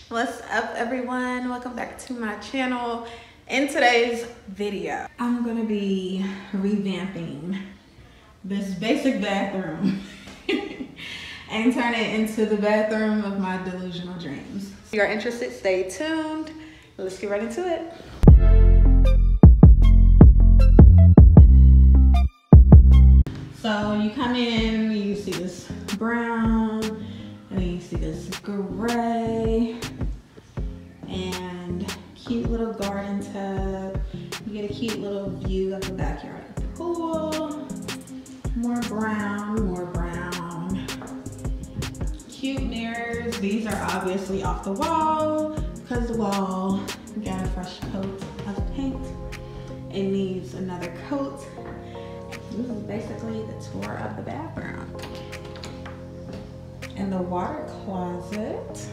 What's up, everyone? Welcome back to my channel. In today's video, I'm gonna be revamping this basic bathroom and turn it into the bathroom of my delusional dreams. If you're interested, stay tuned. Let's get right into it. So you come in, you see this brown, and then you see this gray, and cute little garden tub. You get a cute little view of the backyard of the pool. More brown, more brown. Cute mirrors. These are obviously off the wall because the wall got a fresh coat of paint. It needs another coat. This is basically the tour of the bathroom. And the water closet.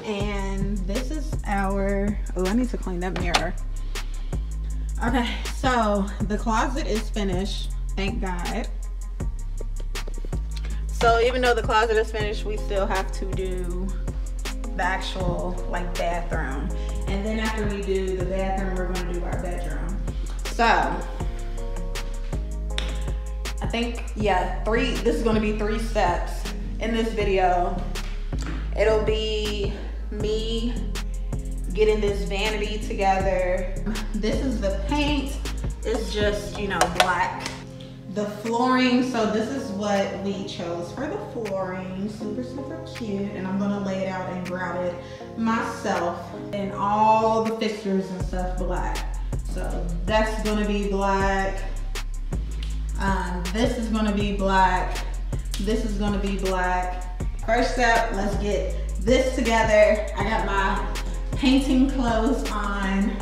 And this is our, oh, I need to clean that mirror. Okay, so the closet is finished, thank God. So even though the closet is finished, we still have to do the actual like bathroom. And then after we do the bathroom, we're gonna do our bedroom. So, I think, yeah, this is gonna be 3 steps in this video. It'll be me getting this vanity together. This is the paint. It's just, you know, black. The flooring, so this is what we chose for the flooring. Super, super cute. And I'm gonna lay it out and grout it myself. And all the fixtures and stuff black. So that's gonna be black. This is gonna be black. This is gonna be black. First step, let's get this together. I got my painting clothes on.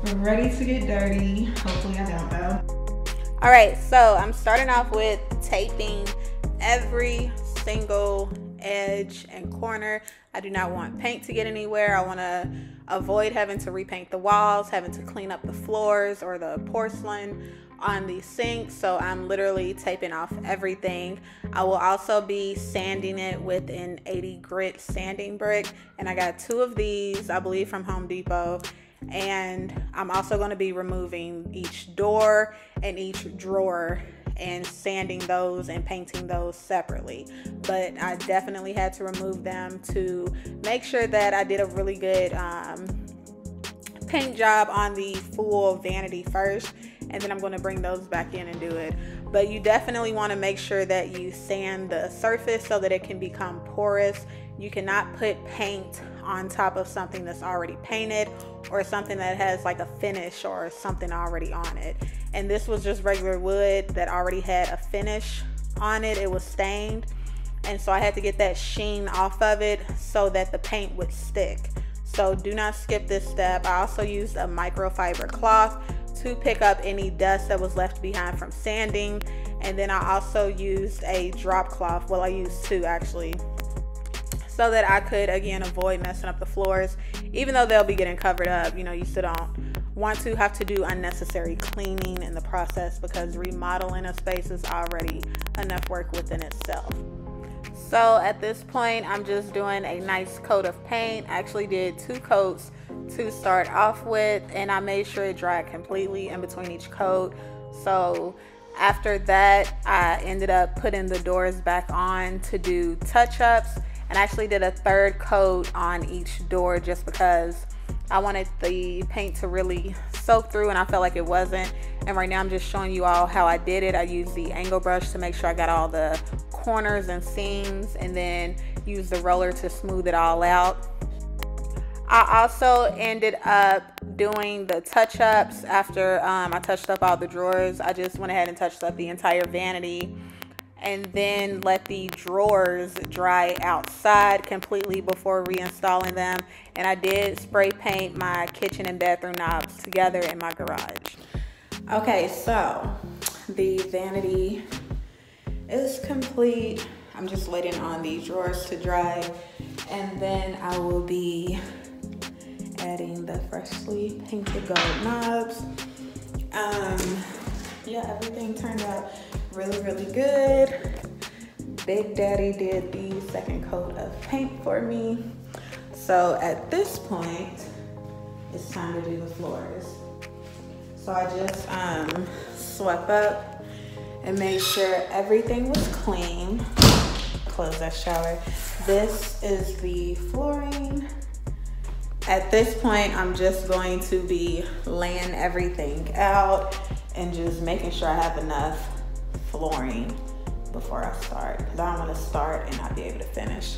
We're ready to get dirty. Hopefully I don't though. All right, so I'm starting off with taping every single edge and corner. I do not want paint to get anywhere. I want to avoid having to repaint the walls, having to clean up the floors or the porcelain on the sink. So I'm literally taping off everything. I will also be sanding it with an 80 grit sanding brick, and I got 2 of these, I believe, from Home Depot. And I'm also going to be removing each door and each drawer and sanding those and painting those separately. But I definitely had to remove them to make sure that I did a really good paint job on the full vanity first, and then I'm going to bring those back in and do it. But you definitely want to make sure that you sand the surface so that it can become porous. You cannot put paint on top of something that's already painted or something that has like a finish or something already on it. And this was just regular wood that already had a finish on it. It was stained, and so I had to get that sheen off of it so that the paint would stick. So do not skip this step. I also used a microfiber cloth to pick up any dust that was left behind from sanding. And then I also used a drop cloth. Well, I used 2 actually, so that I could again avoid messing up the floors. Even though they'll be getting covered up, you know, you still don't want to have to do unnecessary cleaning in the process, because remodeling a space is already enough work within itself. So at this point, I'm just doing a nice coat of paint. I actually did 2 coats to start off with, and I made sure it dried completely in between each coat. So after that, I ended up putting the doors back on to do touch-ups, and I actually did a 3rd coat on each door just because I wanted the paint to really soak through, and I felt like it wasn't. And right now I'm just showing you all how I did it. I used the angle brush to make sure I got all the corners and seams, and then used the roller to smooth it all out. I also ended up doing the touch-ups after I touched up all the drawers. I just went ahead and touched up the entire vanity, and then let the drawers dry outside completely before reinstalling them. And I did spray paint my kitchen and bathroom knobs together in my garage. Okay, so the vanity is complete. I'm just waiting on the drawers to dry, and then I will be adding the freshly painted gold knobs. Yeah, everything turned out really good. Big Daddy did the 2nd coat of paint for me. So at this point, it's time to do the floors. So I just swept up and made sure everything was clean. Close that shower. This is the flooring. At this point, I'm just going to be laying everything out and just making sure I have enough flooring before I start, because I don't want to start and not be able to finish.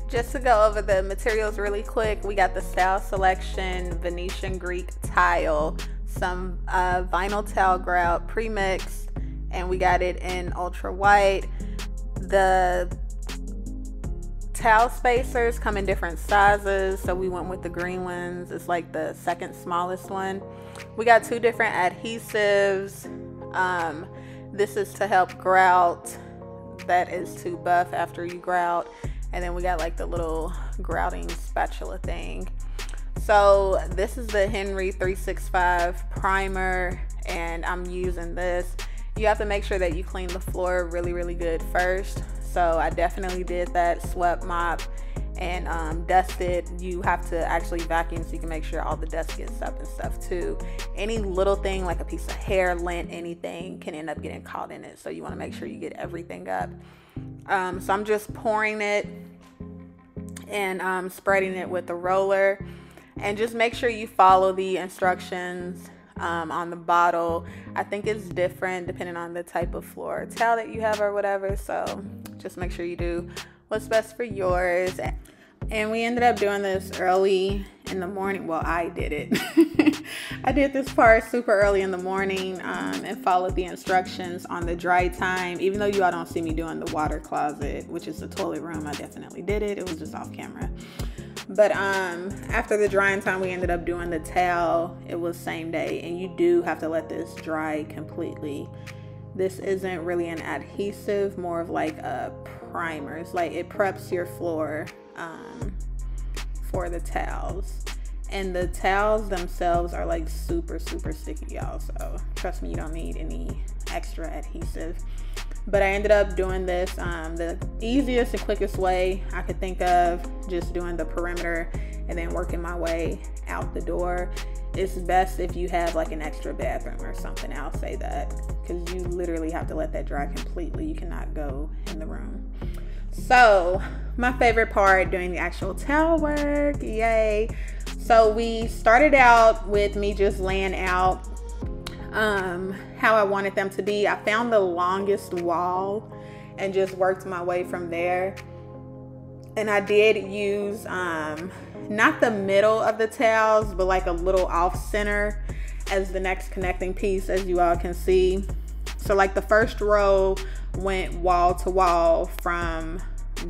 Just to go over the materials really quick, we got the Style Selection Venetian Greek tile, some vinyl towel grout pre-mixed, and we got it in ultra white. The towel spacers come in different sizes, so we went with the green ones. It's like the second smallest one. We got 2 different adhesives. This is to help grout. That is to buff after you grout. And then we got like the little grouting spatula thing. So this is the Henry 365 primer, and I'm using this. You have to make sure that you clean the floor really good first. So I definitely did that, swept, mop, and dusted. You have to actually vacuum so you can make sure all the dust gets up and stuff too. Any little thing like a piece of hair, lint, anything can end up getting caught in it. So you want to make sure you get everything up. So I'm just pouring it and spreading it with the roller, and just make sure you follow the instructions on the bottle. I think it's different depending on the type of floor towel that you have or whatever, so just make sure you do what's best for yours. And we ended up doing this early in the morning. Well, I did it. I did this part super early in the morning and followed the instructions on the dry time. Even though you all don't see me doing the water closet, which is the toilet room, I definitely did it. It was just off camera. But after the drying time, we ended up doing the towel. It was same day, and you do have to let this dry completely. This isn't really an adhesive, more of like a primer. It's like it preps your floor for the towels. And the towels themselves are like super sticky, y'all. So trust me, you don't need any extra adhesive. But I ended up doing this the easiest and quickest way I could think of, just doing the perimeter and then working my way out the door. It's best if you have like an extra bathroom or something, I'll say that, because you literally have to let that dry completely. You cannot go in the room. So my favorite part, doing the actual towel work, yay. So we started out with me just laying out how I wanted them to be. I found the longest wall and just worked my way from there. And I did use not the middle of the towels, but like a little off center as the next connecting piece, as you all can see. So like the first row went wall to wall from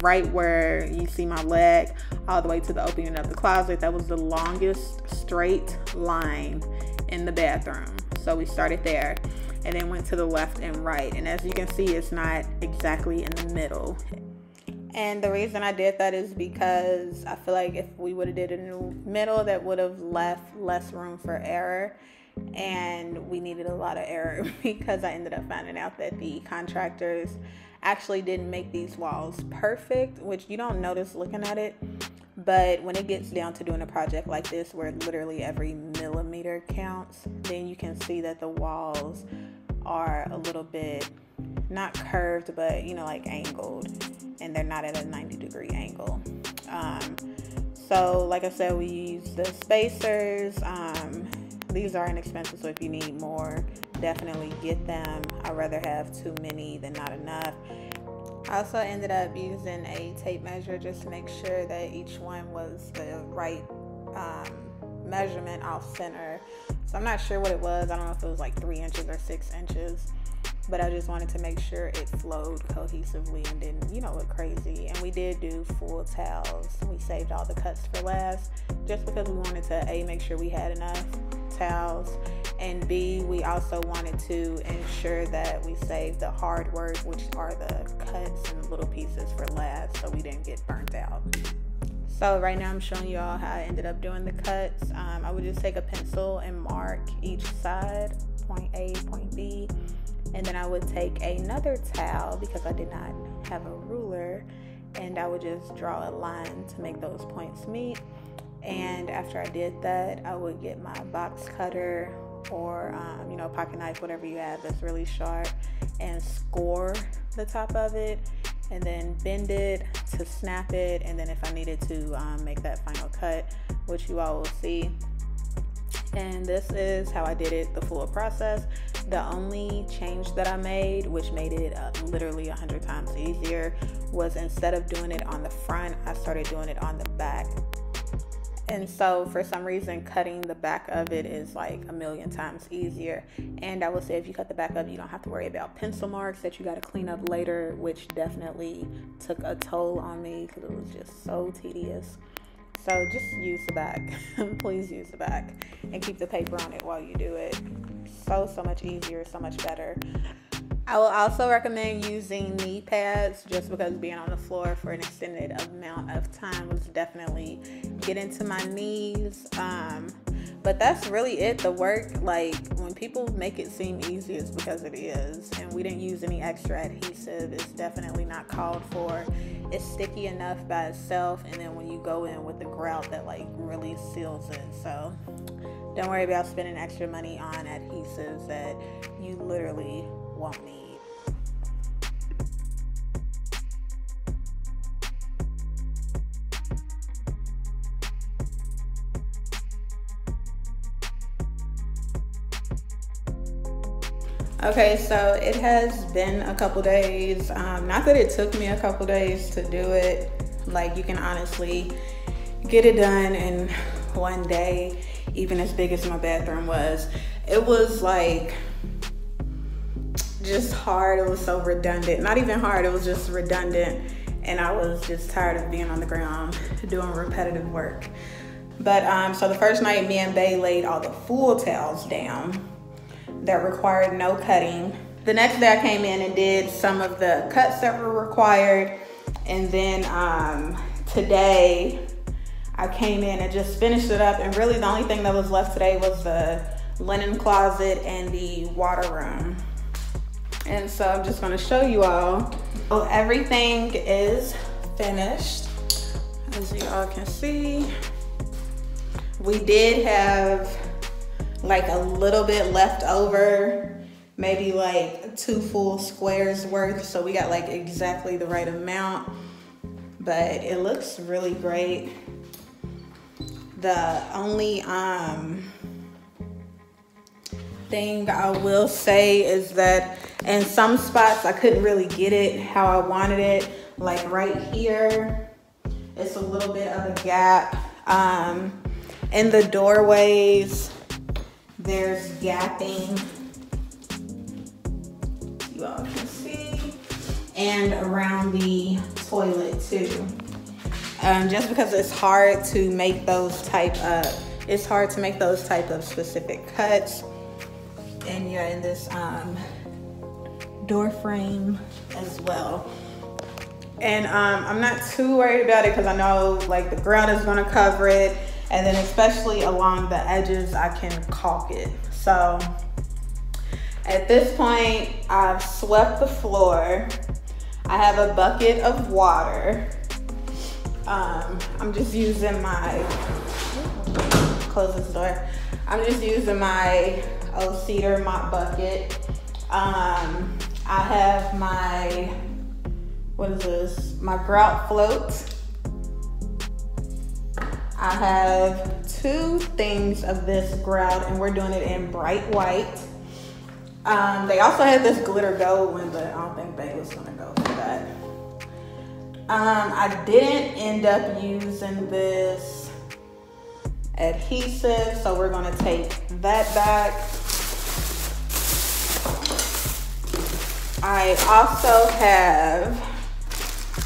right where you see my leg all the way to the opening of the closet. That was the longest straight line in the bathroom. So we started there and then went to the left and right. And as you can see, it's not exactly in the middle. And the reason I did that is because I feel like if we would have did it in the middle, that would have left less room for error. And we needed a lot of error because I ended up finding out that the contractors actually didn't make these walls perfect, which you don't notice looking at it. But when it gets down to doing a project like this, where literally every millimeter counts, then you can see that the walls are a little bit, not curved, but you know, like angled, and they're not at a 90-degree angle. So like I said, we use the spacers. These are inexpensive, so if you need more, definitely get them. I'd rather have too many than not enough. I also ended up using a tape measure just to make sure that each one was the right measurement off center. So I'm not sure what it was. I don't know if it was like 3 inches or 6 inches, but I just wanted to make sure it flowed cohesively and didn't, you know, look crazy. And we did do full towels. We saved all the cuts for last just because we wanted to A, make sure we had enough towels, and B, we also wanted to ensure that we saved the hard work, which are the cuts and the little pieces, for last, so we didn't get burnt out. So right now I'm showing you all how I ended up doing the cuts. I would just take a pencil and mark each side, point A, point B, and then I would take another towel, because I did not have a ruler, and I would just draw a line to make those points meet. And after I did that, I would get my box cutter or you know, pocket knife, whatever you have that's really sharp, and score the top of it, and then bend it to snap it. And then if I needed to make that final cut, which you all will see. And this is how I did it, the full process. The only change that I made, which made it literally 100 times easier, was instead of doing it on the front, I started doing it on the back. And so for some reason, cutting the back of it is like 1,000,000 times easier. And I will say, if you cut the back of it, you don't have to worry about pencil marks that you got to clean up later, which definitely took a toll on me because it was just so tedious. So just use the back. Please use the back and keep the paper on it while you do it. So much easier, so much better. I will also recommend using knee pads, just because being on the floor for an extended amount of time was definitely getting to my knees. But that's really it. The work, like when people make it seem easy, it's because it is. And we didn't use any extra adhesive. It's definitely not called for. It's sticky enough by itself, and then when you go in with the grout, that like really seals it. So don't worry about spending extra money on adhesives that you literally won't need. Okay, so it has been a couple days. Not that it took me a couple days to do it. Like, you can honestly get it done in one day, even as big as my bathroom was. It was like just hard. It was so redundant. Not even hard, it was just redundant. And I was just tired of being on the ground doing repetitive work. But so the first night, me and Bae laid all the full towels down that required no cutting. The next day I came in and did some of the cuts that were required. And then today I came in and just finished it up. And really the only thing that was left today was the linen closet and the water room. And so I'm just gonna show you all. So everything is finished. As you all can see, we did have like a little bit left over, maybe like 2 full squares worth. So we got like exactly the right amount, but it looks really great. The only thing I will say is that in some spots I couldn't really get it how I wanted it. Like right here, it's a little bit of a gap. In the doorways, there's gapping, you all can see, and around the toilet too. Just because it's hard to make those type of specific cuts. And you're in this door frame as well. And I'm not too worried about it because I know like the grout is gonna cover it. And then especially along the edges, I can caulk it. So at this point, I've swept the floor. I have a bucket of water. I'm just using my, close this door. I'm just using my old cedar mop bucket. I have my, what is this? My grout float. I have 2 things of this grout, and we're doing it in bright white. They also had this glitter gold one, but I don't think Bae was gonna go for that. I didn't end up using this adhesive, so we're gonna take that back. I also have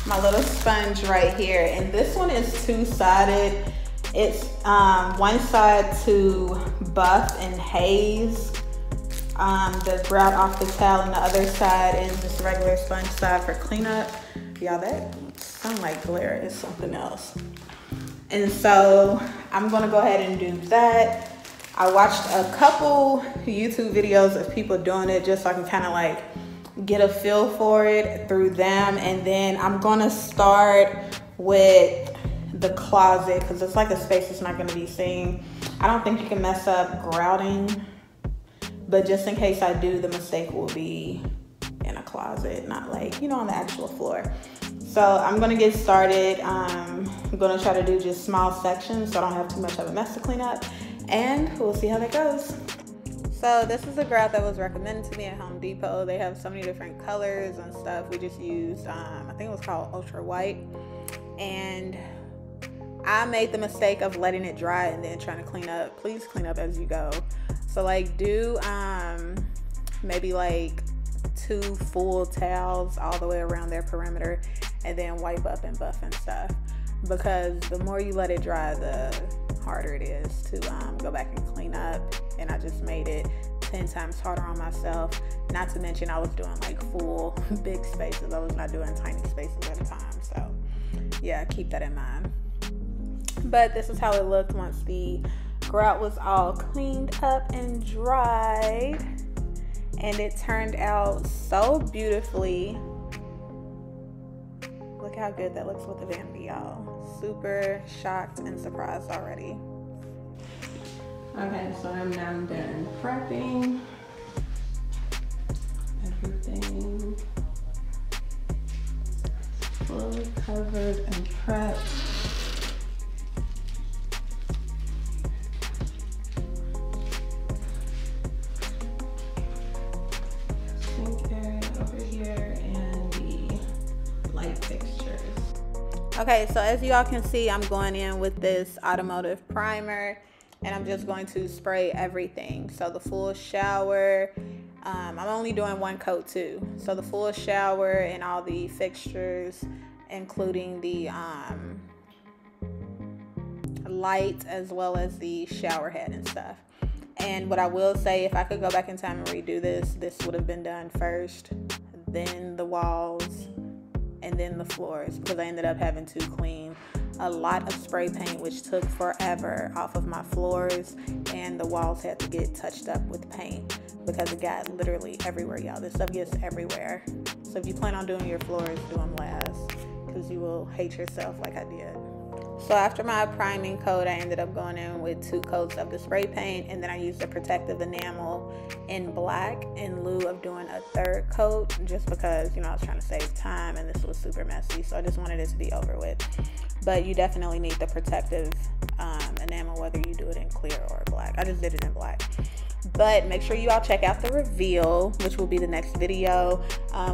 my little sponge right here, and this one is 2-sided. It's one side to buff and haze the grout off the towel, and the other side is just regular sponge side for cleanup. Y'all, that sound like glare is something else. And so I'm gonna go ahead and do that. I watched a couple YouTube videos of people doing it just so I can kind of like get a feel for it through them. And then I'm gonna start with the closet because it's like a space that's not gonna be seen. I don't think you can mess up grouting, but just in case I do, the mistake will be in a closet, not like, you know, on the actual floor. So I'm gonna get started. I'm gonna try to do just small sections so I don't have too much of a mess to clean up, and we'll see how that goes. So this is a grout that was recommended to me at Home Depot. They have so many different colors and stuff. We just used, I think it was called Ultra White. And I made the mistake of letting it dry and then trying to clean up. Please clean up as you go. So like do maybe like 2 full towels all the way around their perimeter and then wipe up and buff and stuff. Because the more you let it dry, the harder it is to go back and clean up. And I just made it 10 times harder on myself. Not to mention I was doing like full big spaces. I was not doing tiny spaces at a time. So yeah, keep that in mind. But this is how it looked once the grout was all cleaned up and dried. And it turned out so beautifully. Look how good that looks with the Vanity, y'all. Super shocked and surprised already. Okay, so I'm now done prepping everything. Fully covered and prepped. Sink area over here and the light fixtures. Okay, so as y'all can see, I'm going in with this automotive primer and I'm just going to spray everything. So the full shower, I'm only doing 1 coat too. So the full shower and all the fixtures, including the light as well as the shower head and stuff. And what I will say, if I could go back in time and redo this, this would have been done first, then the walls, and then the floors, because I ended up having to clean a lot of spray paint, which took forever off of my floors, and the walls had to get touched up with paint because it got literally everywhere, y'all. This stuff gets everywhere. So if you plan on doing your floors, do them last, because you will hate yourself like I did. So after my priming coat, I ended up going in with 2 coats of the spray paint, and then I used a protective enamel in black in lieu of doing a 3rd coat, just because, you know, I was trying to save time and this was super messy, so I just wanted it to be over with. But you definitely need the protective enamel, whether you do it in clear or black. I just did it in black. But make sure you all check out the reveal, which will be the next video.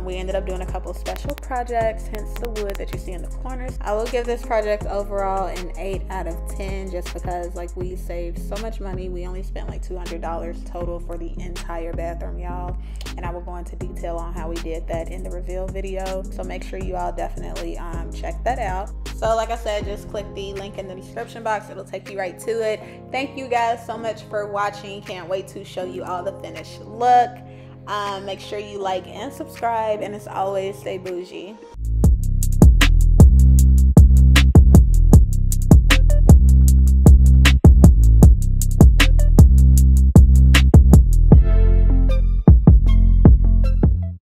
We ended up doing a couple special projects, hence the wood that you see in the corners. I will give this project overall an 8 out of 10, just because like we saved so much money. We only spent like $200 total for the entire bathroom, y'all. And I will go into detail on how we did that in the reveal video. So make sure you all definitely check that out. So like I said, just click the link in the description box. It'll take you right to it. Thank you guys so much for watching. Can't wait to show you all the finished look. Make sure you like and subscribe, and as always, stay bougie.